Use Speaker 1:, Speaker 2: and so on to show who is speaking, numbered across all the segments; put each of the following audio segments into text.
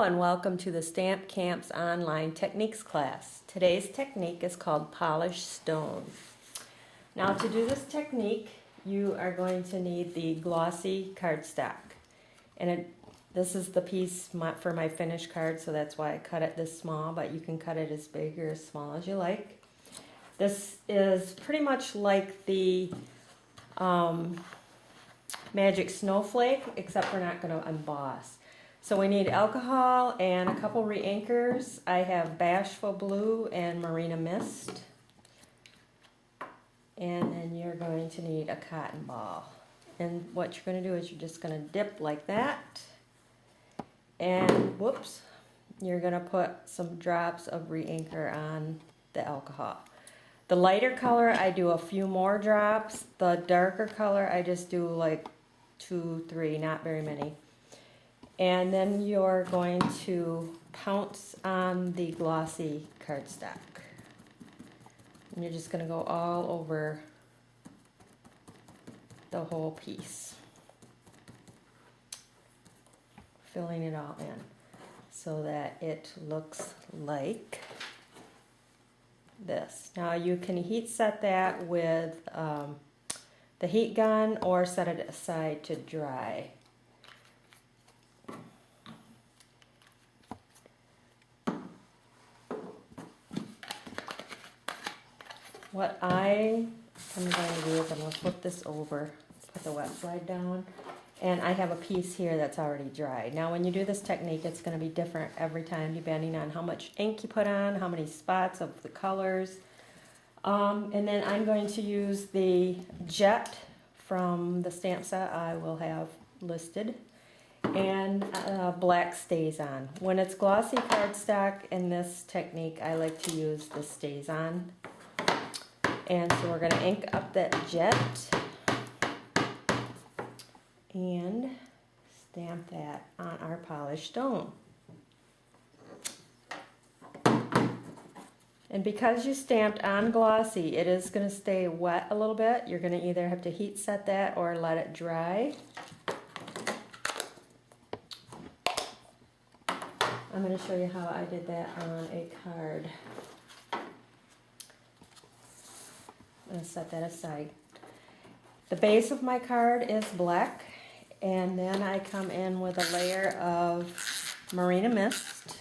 Speaker 1: and welcome to the Stamp Camp's online techniques class. Today's technique is called polished stone. Now to do this technique you are going to need the glossy cardstock. And this is the piece for my finished card, so that's why I cut it this small, but you can cut it as big or as small as you like. This is pretty much like the Magic Snowflake, except we're not going to emboss. So we need alcohol and a couple reinkers. I have Bashful Blue and Marina Mist. And then you're going to need a cotton ball. And what you're going to do is you're just going to dip like that. And whoops, you're going to put some drops of reinker on the alcohol. The lighter color, I do a few more drops. The darker color, I just do like 2, 3, not very many. And then you're going to pounce on the glossy cardstock. And you're just going to go all over the whole piece, filling it all in so that it looks like this. Now you can heat set that with the heat gun or set it aside to dry. What I am going to do is I'm going to flip this over, put the wet slide down, and I have a piece here that's already dried. Now when you do this technique, it's going to be different every time depending on how much ink you put on, how many spots of the colors. And then I'm going to use the Jet from the stamp set I will have listed, and black StazOn. When it's glossy cardstock in this technique, I like to use the StazOn. And so we're going to ink up that Jet and stamp that on our polished stone. And because you stamped on glossy, it is going to stay wet a little bit. You're going to either have to heat set that or let it dry. I'm going to show you how I did that on a card. I'm going to set that aside. The base of my card is black, and then I come in with a layer of Marina Mist.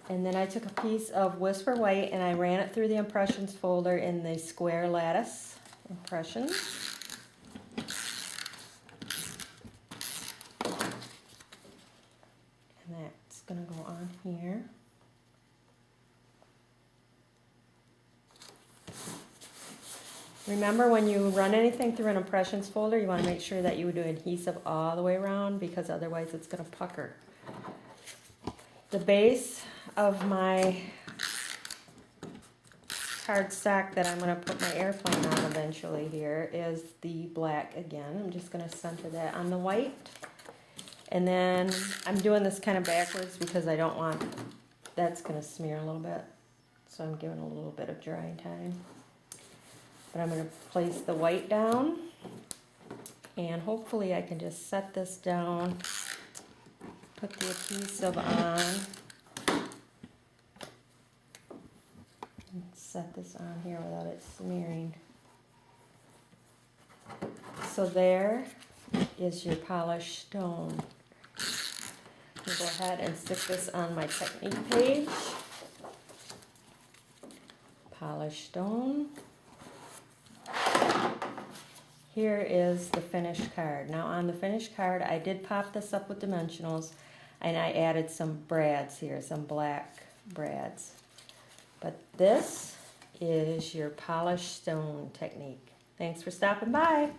Speaker 1: And then I took a piece of Whisper White and I ran it through the impressions folder in the square lattice impressions. That's going to go on here. Remember, when you run anything through an impressions folder, you want to make sure that you do adhesive all the way around, because otherwise it's going to pucker. The base of my cardstock that I'm going to put my airplane on eventually here is the black again. I'm just going to center that on the white. And then I'm doing this kind of backwards because I don't want, that's going to smear a little bit. So I'm giving a little bit of drying time. But I'm going to place the white down. And hopefully I can just set this down, put the adhesive on, and set this on here without it smearing. So there is your polished stone. I'll go ahead and stick this on my technique page. Polished stone. Here is the finished card. Now on the finished card, I did pop this up with dimensionals, and I added some brads here, some black brads. But this is your polished stone technique. Thanks for stopping by.